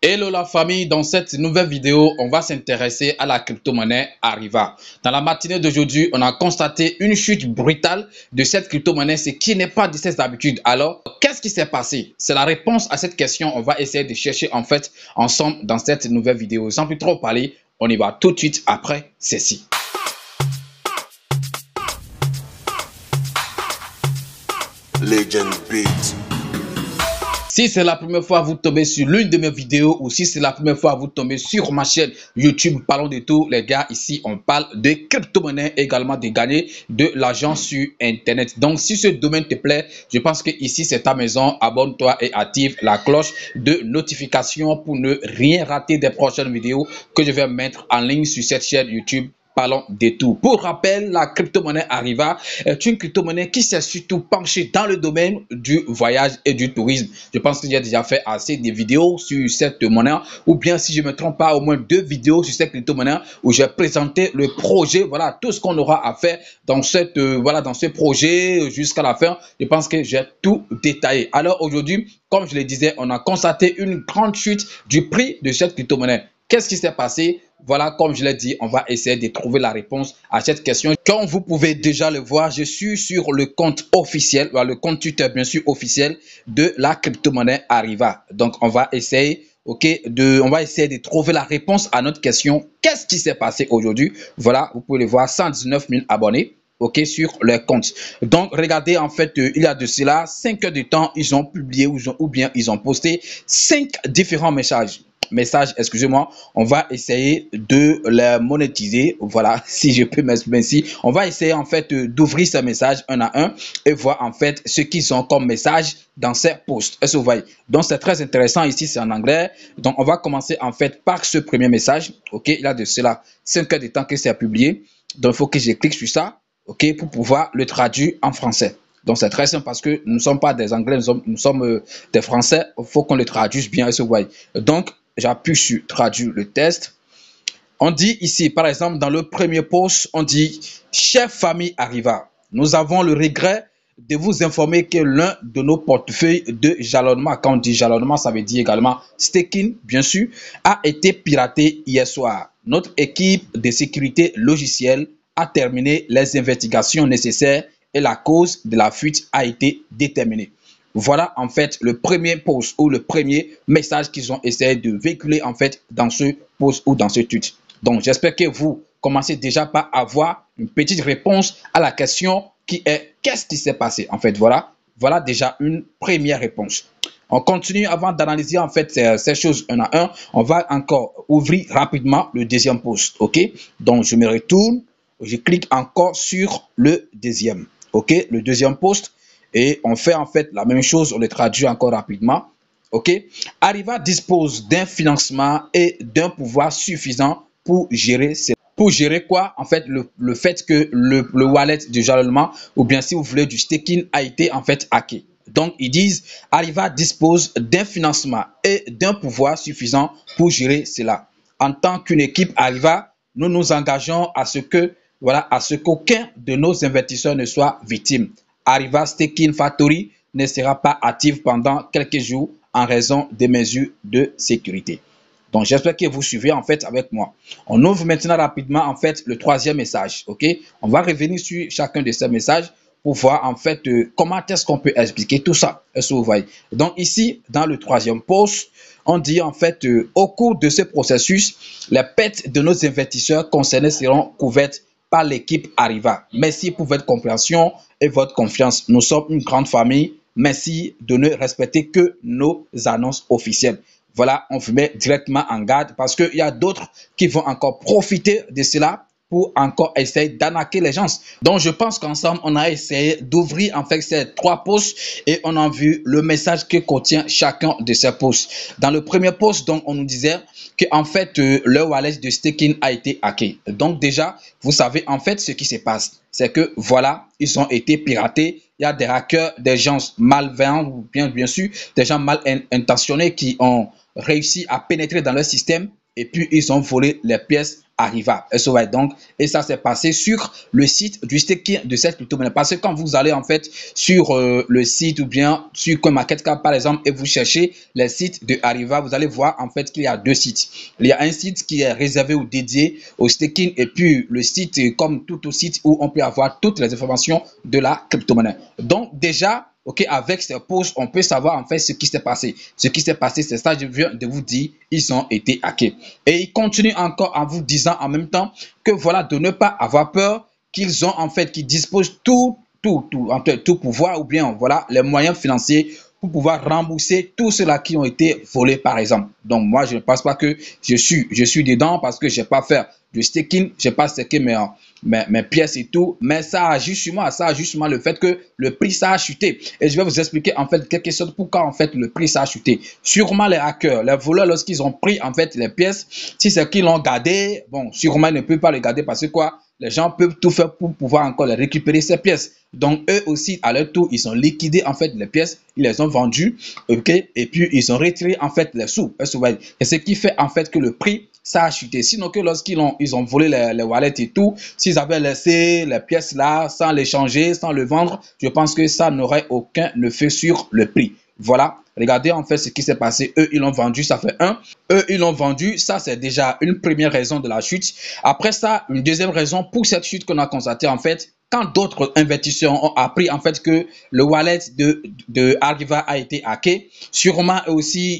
Hello la famille, dans cette nouvelle vidéo, on va s'intéresser à la crypto-monnaie Ariva. Dans la matinée d'aujourd'hui, on a constaté une chute brutale de cette crypto-monnaie, ce qui n'est pas de ses habitudes. Alors, qu'est-ce qui s'est passé? C'est la réponse à cette question. On va essayer de chercher en fait ensemble dans cette nouvelle vidéo. Sans plus trop parler, on y va tout de suite après ceci. Legend Beat. Si c'est la première fois que vous tombez sur l'une de mes vidéos ou si c'est la première fois que vous tombez sur ma chaîne YouTube, parlons de tout les gars. Ici on parle de crypto-monnaie, également de gagner de l'argent sur internet. Donc si ce domaine te plaît, je pense que ici c'est ta maison. Abonne-toi et active la cloche de notification pour ne rien rater des prochaines vidéos que je vais mettre en ligne sur cette chaîne YouTube. Parlons de tout. Pour rappel, la crypto-monnaie Ariva est une crypto-monnaie qui s'est surtout penchée dans le domaine du voyage et du tourisme. Je pense que j'ai déjà fait assez de vidéos sur cette monnaie, ou bien si je ne me trompe pas, au moins 2 vidéos sur cette crypto-monnaie où j'ai présenté le projet, voilà, tout ce qu'on aura à faire dans cette, dans ce projet jusqu'à la fin. Je pense que j'ai tout détaillé. Alors aujourd'hui, comme je le disais, on a constaté une grande chute du prix de cette crypto-monnaie. Qu'est-ce qui s'est passé? Voilà, comme je l'ai dit, on va essayer de trouver la réponse à cette question. Comme vous pouvez déjà le voir, je suis sur le compte officiel, le compte Twitter bien sûr officiel de la crypto-monnaie Ariva. Donc, on va essayer, on va essayer de trouver la réponse à notre question. Qu'est-ce qui s'est passé aujourd'hui? Voilà, vous pouvez le voir, 119 000 abonnés. Sur leur compte. Donc, regardez, en fait, il y a de cela 5 heures de temps, ils ont publié ou bien ils ont posté 5 différents messages. Excusez-moi, on va essayer de les monétiser. Voilà, si je peux m'exprimer ainsi. On va essayer en fait d'ouvrir ces messages un à un et voir en fait ce qu'ils ont comme message dans ces posts. Est-ce que vous voyez? Donc, c'est très intéressant. Ici, c'est en anglais. Donc, on va commencer en fait par ce premier message. Il y a de cela 5 heures de temps que c'est publié. Donc, il faut que je clique sur ça, pour pouvoir le traduire en français. Donc, c'est très simple parce que nous ne sommes pas des Anglais, nous sommes des Français. Il faut qu'on le traduise bien. Est-ce que vous voyez? Donc, j'appuie sur traduire le texte. On dit ici, par exemple, dans le premier post, on dit « Chère famille Ariva, nous avons le regret de vous informer que l'un de nos portefeuilles de jalonnement, quand on dit jalonnement, ça veut dire également staking, bien sûr, a été piraté hier soir. Notre équipe de sécurité logicielle a terminé les investigations nécessaires et la cause de la fuite a été déterminée. » Voilà en fait le premier post ou le premier message qu'ils ont essayé de véhiculer en fait dans ce post ou dans ce tweet. Donc j'espère que vous commencez déjà par avoir une petite réponse à la question qui est qu'est-ce qui s'est passé en fait. Voilà déjà une première réponse. On continue avant d'analyser en fait ces choses un à un. On va encore ouvrir rapidement le deuxième post. Donc je me retourne, je clique encore sur le deuxième. Le deuxième post. Et on fait en fait la même chose, on le traduit encore rapidement. Ariva dispose d'un financement et d'un pouvoir suffisant pour gérer quoi? En fait, le fait que le wallet de jalonnement ou bien si vous voulez du staking a été en fait hacké. Donc, ils disent Ariva dispose d'un financement et d'un pouvoir suffisant pour gérer cela. En tant qu'une équipe Ariva, nous nous engageons à ce qu'aucun de nos investisseurs ne soit victime. Ariva Staking Factory ne sera pas active pendant quelques jours en raison des mesures de sécurité. Donc, j'espère que vous suivez en fait avec moi. On ouvre maintenant rapidement en fait le troisième message. On va revenir sur chacun de ces messages pour voir en fait comment est-ce qu'on peut expliquer tout ça. Est-ce que vous voyez? Donc, ici, dans le troisième post, on dit en fait au cours de ce processus, les pertes de nos investisseurs concernés seront couvertes par l'équipe Ariva. Merci pour votre compréhension et votre confiance. Nous sommes une grande famille. Merci de ne respecter que nos annonces officielles. Voilà, on vous met directement en garde parce qu'il y a d'autres qui vont encore profiter de cela pour encore essayer d'arnaquer les gens. Donc, je pense qu'ensemble, on a essayé d'ouvrir en fait ces 3 posts et on a vu le message que contient chacun de ces posts. Dans le premier post, donc, on nous disait que en fait, le wallet de staking a été hacké. Donc, déjà, vous savez en fait ce qui se passe. C'est que voilà, ils ont été piratés. Il y a des hackers, des gens malveillants ou bien sûr, des gens mal intentionnés qui ont réussi à pénétrer dans leur système et puis ils ont volé les pièces Arriva. Donc, et ça s'est passé sur le site du staking de cette crypto-monnaie. Parce que quand vous allez en fait sur le site ou bien sur CoinMarketCap par exemple et vous cherchez les sites de Arriva, vous allez voir en fait qu'il y a deux sites. Il y a un site qui est réservé ou dédié au staking et puis le site comme tout au site où on peut avoir toutes les informations de la crypto-monnaie. Donc déjà, ok, avec ces posts, on peut savoir en fait ce qui s'est passé. Ce qui s'est passé, c'est ça, je viens de vous dire, ils ont été hackés. Et ils continuent encore en vous disant en même temps que voilà, de ne pas avoir peur, qu'ils ont en fait, qu'ils disposent tout pouvoir ou bien voilà les moyens financiers pour pouvoir rembourser tous ceux-là qui ont été volés par exemple. Donc moi, je ne pense pas que je suis dedans parce que je n'ai pas fait du staking, je n'ai pas stacké mes pièces et tout, mais ça a justement le fait que le prix ça a chuté. Et je vais vous expliquer en fait quelque chose pourquoi en fait le prix ça a chuté. Sûrement les hackers, les voleurs, lorsqu'ils ont pris en fait les pièces, si c'est qu'ils l'ont gardé, bon, sûrement ils ne peuvent pas le garder parce que quoi, les gens peuvent tout faire pour pouvoir encore les récupérer ces pièces. Donc eux aussi à leur tour, ils ont liquidé en fait les pièces, ils les ont vendues, ok, et puis ils ont retiré en fait les sous. Et ce qui fait en fait que le prix ça a chuté. Sinon que lorsqu'ils ont volé les wallets et tout, s'ils avaient laissé les pièces là sans les changer, sans le vendre, je pense que ça n'aurait aucun effet sur le prix. Voilà, regardez en fait ce qui s'est passé. Eux, ils l'ont vendu, ça fait un. Eux, ils l'ont vendu, ça c'est déjà une première raison de la chute. Après ça, une deuxième raison pour cette chute qu'on a constatée en fait, quand d'autres investisseurs ont appris en fait que le wallet de Arriva a été hacké, sûrement eux aussi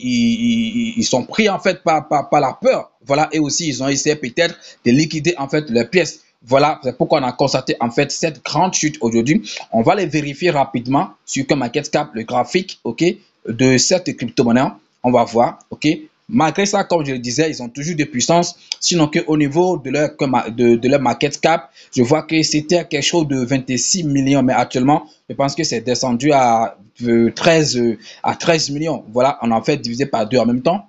ils sont pris en fait par la peur. Voilà, et aussi ils ont essayé peut-être de liquider en fait leurs pièces. Voilà, c'est pourquoi on a constaté en fait cette grande chute aujourd'hui. On va les vérifier rapidement sur CoinMarketCap, le graphique, ok, de cette crypto-monnaie. On va voir, ok. Malgré ça, comme je le disais, ils ont toujours de puissance. Sinon qu'au niveau de leur market cap, je vois que c'était quelque chose de 26 millions. Mais actuellement, je pense que c'est descendu à 13 millions. Voilà, on en fait divisé par deux en même temps.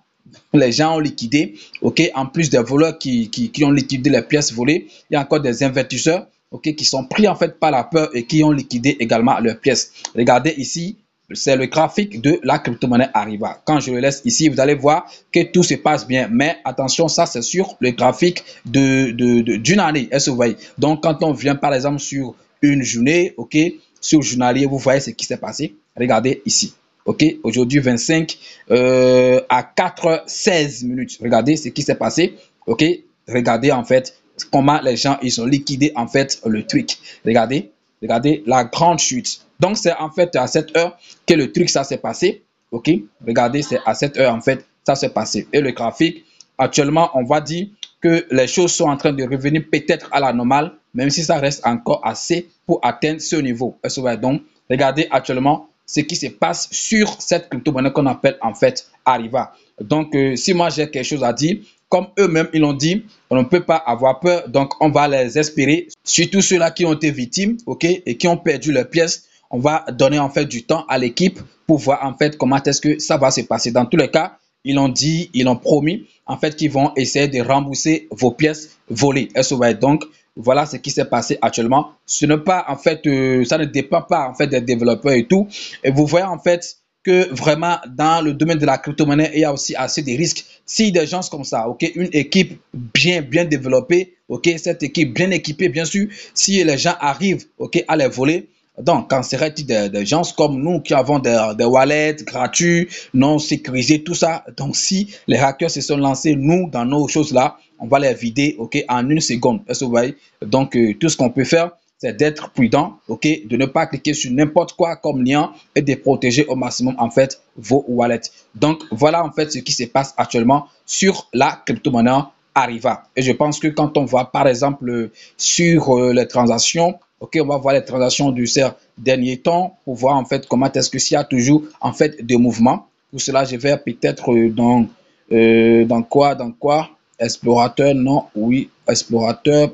Les gens ont liquidé, ok. En plus des voleurs qui ont liquidé les pièces volées, il y a encore des investisseurs, ok, qui sont pris en fait par la peur et qui ont liquidé également leurs pièces. Regardez ici, c'est le graphique de la crypto-monnaie Arriva. Quand je le laisse ici, vous allez voir que tout se passe bien. Mais attention, ça c'est sur le graphique d'une année. Est-ce que vous voyez? Donc quand on vient par exemple sur une journée, ok, sur le journalier, vous voyez ce qui s'est passé. Regardez ici. Ok, aujourd'hui 25 à 4h16 minutes. Regardez ce qui s'est passé. Ok, regardez en fait comment les gens ils ont liquidé en fait le truc. Regardez la grande chute. Donc c'est en fait à cette heure que le truc ça s'est passé. Ok, regardez, c'est à cette heure en fait ça s'est passé. Et le graphique, actuellement on va dire que les choses sont en train de revenir peut-être à la normale, même si ça reste encore assez pour atteindre ce niveau. Donc regardez actuellement ce qui se passe sur cette crypto-monnaie qu'on appelle en fait Arriva. Donc, si moi j'ai quelque chose à dire, comme eux-mêmes ils l'ont dit, on ne peut pas avoir peur, donc on va les espérer. Surtout ceux-là qui ont été victimes, ok, et qui ont perdu leurs pièces, on va donner en fait du temps à l'équipe pour voir en fait comment est-ce que ça va se passer. Dans tous les cas, ils ont dit, ils ont promis en fait qu'ils vont essayer de rembourser vos pièces volées. Donc, voilà ce qui s'est passé actuellement. Ce n'est pas en fait, ça ne dépend pas en fait des développeurs et tout. Et vous voyez en fait que vraiment dans le domaine de la crypto-monnaie, il y a aussi assez de risques. Si des gens comme ça, ok, une équipe bien développée, ok, cette équipe bien équipée, bien sûr, si les gens arrivent, ok, à les voler, donc, qu'en serait-il des gens comme nous qui avons des wallets gratuits, non sécurisés, tout ça? Donc, si les hackers se sont lancés, nous, dans nos choses-là, on va les vider, ok, en une seconde. Est-ce que vous voyez? Donc, tout ce qu'on peut faire, c'est d'être prudent, ok, de ne pas cliquer sur n'importe quoi comme lien et de protéger au maximum, en fait, vos wallets. Donc, voilà, en fait, ce qui se passe actuellement sur la crypto-monnaie Arriva. Et je pense que quand on voit, par exemple, sur les transactions, ok, on va voir les transactions de ces derniers temps pour voir en fait comment est-ce que s'il y a toujours en fait des mouvements. Pour cela, je vais peut-être dans quoi? Explorateur, non, oui, explorateur.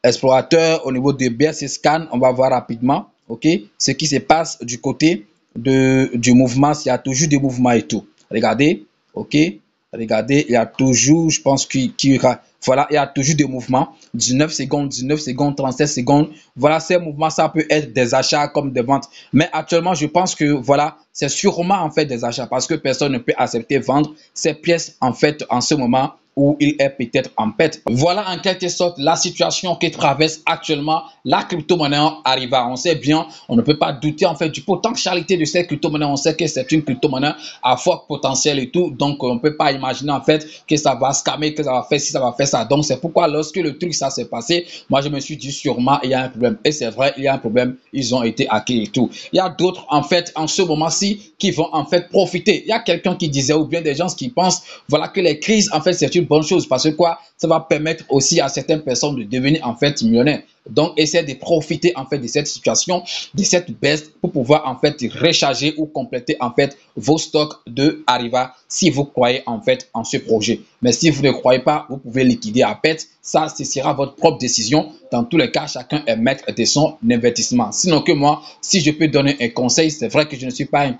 Explorateur au niveau de BSC Scan, on va voir rapidement, ok, ce qui se passe du côté du mouvement, s'il y a toujours des mouvements et tout. Regardez, ok, Regardez, il y a toujours, je pense qu'il y aura, voilà, il y a toujours des mouvements. 19 secondes, 37 secondes. Voilà, ces mouvements, ça peut être des achats comme des ventes. Mais actuellement, je pense que, voilà, c'est sûrement en fait des achats parce que personne ne peut accepter vendre ces pièces en fait en ce moment où il est peut-être en perte. Voilà en quelque sorte la situation que traverse actuellement la crypto-monnaie Ariva. On sait bien, on ne peut pas douter en fait du potentialité de cette crypto-monnaie. On sait que c'est une crypto-monnaie à fort potentiel et tout. Donc, on ne peut pas imaginer en fait que ça va scammer, que ça va faire ci, ça va faire ça. Donc, c'est pourquoi lorsque le truc ça s'est passé, moi je me suis dit sûrement il y a un problème. Et c'est vrai, il y a un problème. Ils ont été hackés et tout. Il y a d'autres en fait en ce moment-ci qui vont en fait profiter. Il y a quelqu'un qui disait ou bien des gens qui pensent voilà que les crises en fait c'est une bonne chose parce que quoi, ça va permettre aussi à certaines personnes de devenir en fait millionnaires. Donc, essayez de profiter en fait de cette situation, de cette baisse pour pouvoir en fait recharger ou compléter en fait vos stocks de Ariva si vous croyez en fait en ce projet. Mais si vous ne croyez pas, vous pouvez liquider à perte. Ça, ce sera votre propre décision. Dans tous les cas, chacun est maître de son investissement. Sinon que moi, si je peux donner un conseil, c'est vrai que je ne suis pas un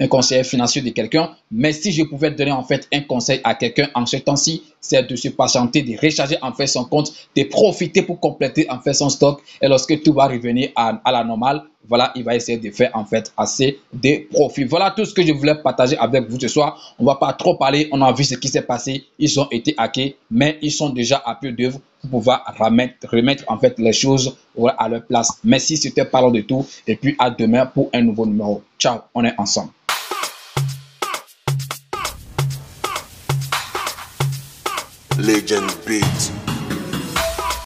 conseiller financier de quelqu'un, mais si je pouvais donner en fait un conseil à quelqu'un en ce temps-ci, c'est de se patienter, de recharger en fait son compte, de profiter pour compléter en fait son stock. Et lorsque tout va revenir à la normale, voilà, il va essayer de faire en fait assez de profits. Voilà tout ce que je voulais partager avec vous ce soir. On ne va pas trop parler, on a vu ce qui s'est passé. Ils ont été hackés, mais ils sont déjà à peu d'œuvre pour pouvoir remettre en fait les choses voilà, à leur place. Merci, c'était Parlons de tout. Et puis à demain pour un nouveau numéro. Ciao, on est ensemble. Legend Beat.